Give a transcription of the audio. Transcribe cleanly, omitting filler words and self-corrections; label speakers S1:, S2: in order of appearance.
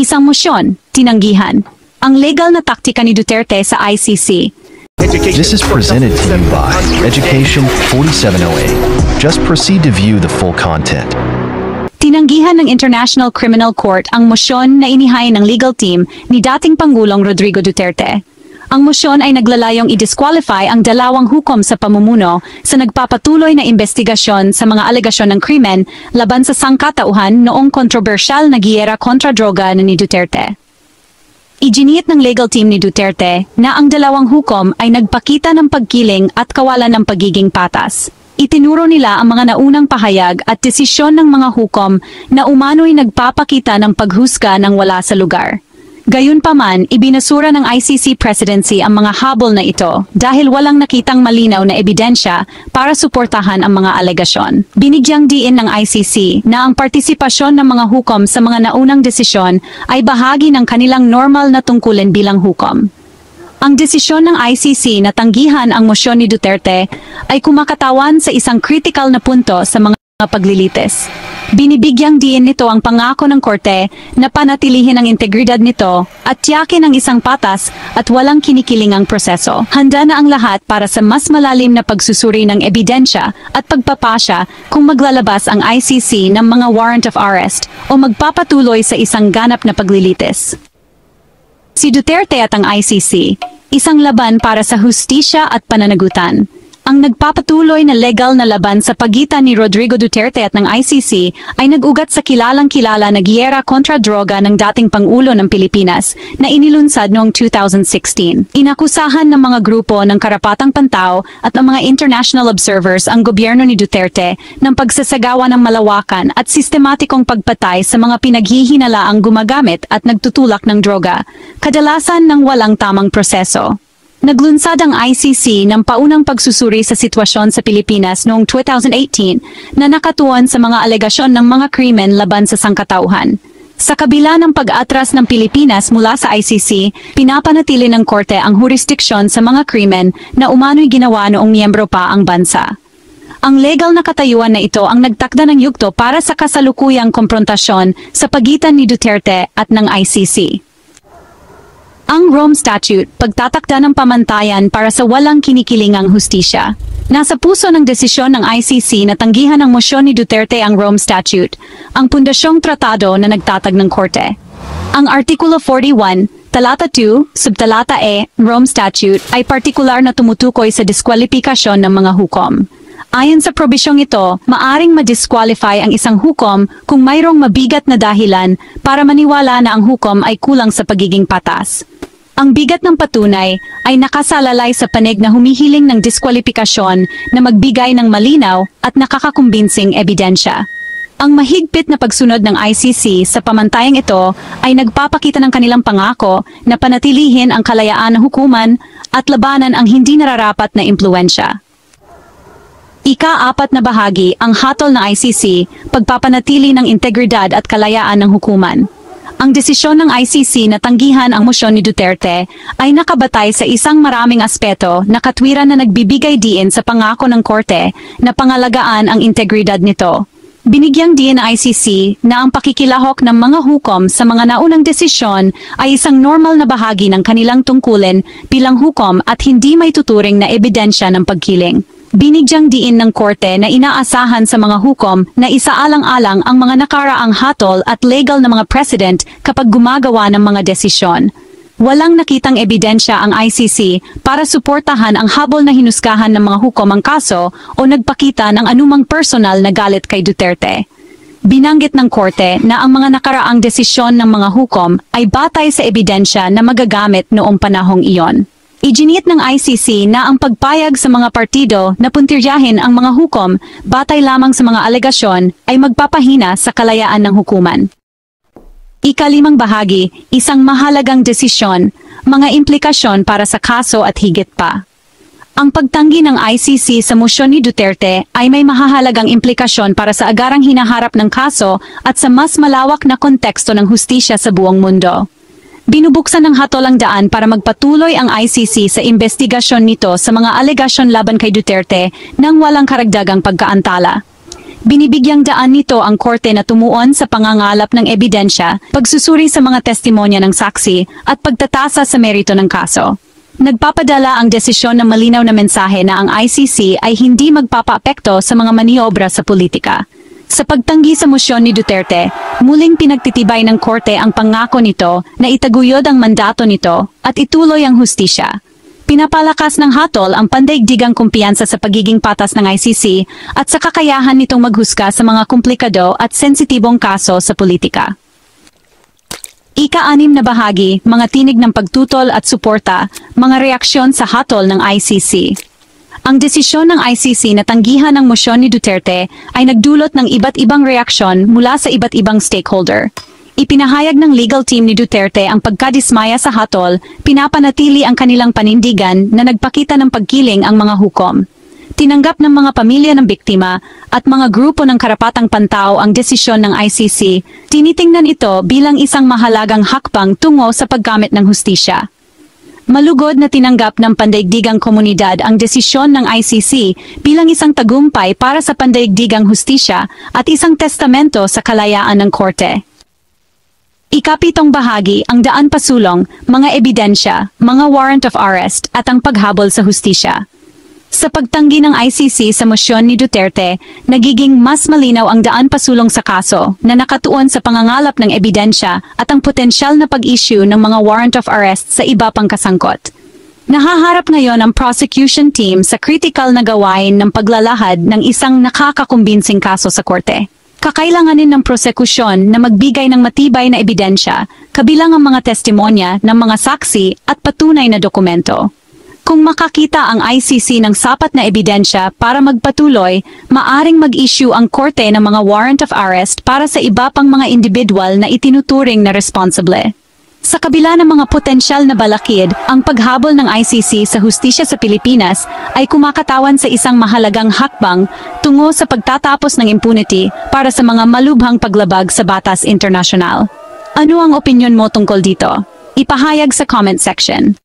S1: Isang motion, tinanggihan. Ang legal na taktika ni Duterte sa ICC.
S2: This is presented to you by Education 4708. Just proceed to view the full content.
S1: Tinanggihan ng International Criminal Court ang mosyon na inihain ng legal team ni dating Pangulong Rodrigo Duterte. Ang mosyon ay naglalayong i-disqualify ang dalawang hukom sa pamumuno sa nagpapatuloy na investigasyon sa mga alegasyon ng krimen laban sa sangkatauhan noong kontrobersyal na giyera kontra droga ni Duterte. Iginiit ng legal team ni Duterte na ang dalawang hukom ay nagpakita ng pagkiling at kawalan ng pagiging patas. Itinuro nila ang mga naunang pahayag at desisyon ng mga hukom na umano'y nagpapakita ng paghusga ng wala sa lugar. Gayunpaman, ibinasura ng ICC presidency ang mga habol na ito dahil walang nakitang malinaw na ebidensya para suportahan ang mga alegasyon. Binigyang diin ng ICC na ang partisipasyon ng mga hukom sa mga naunang desisyon ay bahagi ng kanilang normal na tungkulin bilang hukom. Ang desisyon ng ICC na tanggihan ang mosyon ni Duterte ay kumakatawan sa isang critical na punto sa mga paglilitis. Binibigyang diin nito ang pangako ng korte na panatilihin ang integridad nito at tiyakin ang isang patas at walang kinikilingang proseso. Handa na ang lahat para sa mas malalim na pagsusuri ng ebidensya at pagpapasya kung maglalabas ang ICC ng mga warrant of arrest o magpapatuloy sa isang ganap na paglilitis. Si Duterte at ang ICC, isang laban para sa hustisya at pananagutan. Ang nagpapatuloy na legal na laban sa pagitan ni Rodrigo Duterte at ng ICC ay nag-ugat sa kilalang-kilala na giyera kontra droga ng dating Pangulo ng Pilipinas na inilunsad noong 2016. Inakusahan ng mga grupo ng karapatang pantao at ng mga international observers ang gobyerno ni Duterte ng pagsasagawa ng malawakan at sistematikong pagpatay sa mga pinaghihinalaang gumagamit at nagtutulak ng droga, kadalasan ng walang tamang proseso. Naglunsad ang ICC ng paunang pagsusuri sa sitwasyon sa Pilipinas noong 2018 na nakatuon sa mga alegasyon ng mga krimen laban sa sangkatauhan. Sa kabila ng pag-atras ng Pilipinas mula sa ICC, pinapanatili ng korte ang jurisdiksyon sa mga krimen na umano'y ginawa noong miyembro pa ang bansa. Ang legal na katayuan na ito ang nagtakda ng yugto para sa kasalukuyang komprontasyon sa pagitan ni Duterte at ng ICC. Ang Rome Statute, pagtatakda ng pamantayan para sa walang kinikilingang hustisya. Nasa puso ng desisyon ng ICC na tanggihan ang mosyon ni Duterte ang Rome Statute, ang pundasyong tratado na nagtatag ng korte. Ang Artikulo 41, Talata 2, Subtalata E, Rome Statute ay partikular na tumutukoy sa diskwalipikasyon ng mga hukom. Ayon sa probisyong ito, maaring ma-disqualify ang isang hukom kung mayroong mabigat na dahilan para maniwala na ang hukom ay kulang sa pagiging patas. Ang bigat ng patunay ay nakasalalay sa panig na humihiling ng diskwalifikasyon na magbigay ng malinaw at nakakakumbinsing ebidensya. Ang mahigpit na pagsunod ng ICC sa pamantayang ito ay nagpapakita ng kanilang pangako na panatilihin ang kalayaan ng hukuman at labanan ang hindi nararapat na impluensya. Ika-4 na bahagi ang hatol ng ICC, pagpapanatili ng integridad at kalayaan ng hukuman. Ang desisyon ng ICC na tanggihan ang mosyon ni Duterte ay nakabatay sa isang maraming aspeto na katwiran na nagbibigay diin sa pangako ng korte na pangalagaan ang integridad nito. Binigyang diin ng ICC na ang pakikilahok ng mga hukom sa mga naunang desisyon ay isang normal na bahagi ng kanilang tungkulin bilang hukom at hindi may tuturing na ebidensya ng pagkiling. Binigyang diin ng korte na inaasahan sa mga hukom na isaalang-alang ang mga nakaraang hatol at legal na mga precedent kapag gumagawa ng mga desisyon. Walang nakitang ebidensya ang ICC para suportahan ang habol na hinusgahan ng mga hukom ang kaso o nagpakita ng anumang personal na galit kay Duterte. Binanggit ng korte na ang mga nakaraang desisyon ng mga hukom ay batay sa ebidensya na magagamit noong panahong iyon. Iginiit ng ICC na ang pagpayag sa mga partido na puntiryahin ang mga hukom batay lamang sa mga alegasyon ay magpapahina sa kalayaan ng hukuman. Ika-5 bahagi, isang mahalagang desisyon, mga implikasyon para sa kaso at higit pa. Ang pagtanggi ng ICC sa mosyon ni Duterte ay may mahahalagang implikasyon para sa agarang hinaharap ng kaso at sa mas malawak na konteksto ng hustisya sa buong mundo. Binubuksan ng hatolang daan para magpatuloy ang ICC sa investigasyon nito sa mga alegasyon laban kay Duterte nang walang karagdagang pagkaantala. Binibigyang daan nito ang korte na tumuon sa pangangalap ng ebidensya, pagsusuri sa mga testimonya ng saksi, at pagtatasa sa merito ng kaso. Nagpapadala ang desisyon ng malinaw na mensahe na ang ICC ay hindi magpapaapekto sa mga maniobra sa politika. Sa pagtanggi sa mosyon ni Duterte, muling pinagtitibay ng korte ang pangako nito na itaguyod ang mandato nito at ituloy ang hustisya. Pinapalakas ng hatol ang pandaigdigang kumpiyansa sa pagiging patas ng ICC at sa kakayahan nitong maghusga sa mga komplikado at sensitibong kaso sa politika. Ika-6 na bahagi, mga tinig ng pagtutol at suporta, mga reaksyon sa hatol ng ICC. Ang desisyon ng ICC na tanggihan ang mosyon ni Duterte ay nagdulot ng iba't ibang reaksyon mula sa iba't ibang stakeholder. Ipinahayag ng legal team ni Duterte ang pagkadismaya sa hatol, pinapanatili ang kanilang panindigan na nagpakita ng pagkiling ang mga hukom. Tinanggap ng mga pamilya ng biktima at mga grupo ng karapatang pantao ang desisyon ng ICC, tinitingnan ito bilang isang mahalagang hakbang tungo sa paggamit ng hustisya. Malugod na tinanggap ng pandaigdigang komunidad ang desisyon ng ICC bilang isang tagumpay para sa pandaigdigang hustisya at isang testamento sa kalayaan ng korte. Ika-7 bahagi, ang daan pasulong, mga ebidensya, mga warrant of arrest at ang paghabol sa hustisya. Sa pagtanggi ng ICC sa mosyon ni Duterte, nagiging mas malinaw ang daan pasulong sa kaso na nakatuon sa pangangalap ng ebidensya at ang potensyal na pag-issue ng mga warrant of arrest sa iba pang kasangkot. Nahaharap ngayon ang prosecution team sa critical na gawain ng paglalahad ng isang nakakakumbinsing kaso sa korte. Kakailanganin ng prosekusyon na magbigay ng matibay na ebidensya, kabilang ang mga testimonya ng mga saksi at patunay na dokumento. Kung makakita ang ICC ng sapat na ebidensya para magpatuloy, maaring mag-issue ang korte ng mga warrant of arrest para sa iba pang mga individual na itinuturing na responsable. Sa kabila ng mga potensyal na balakid, ang paghabol ng ICC sa hustisya sa Pilipinas ay kumakatawan sa isang mahalagang hakbang tungo sa pagtatapos ng impunity para sa mga malubhang paglabag sa batas internasyonal. Ano ang opinyon mo tungkol dito? Ipahayag sa comment section.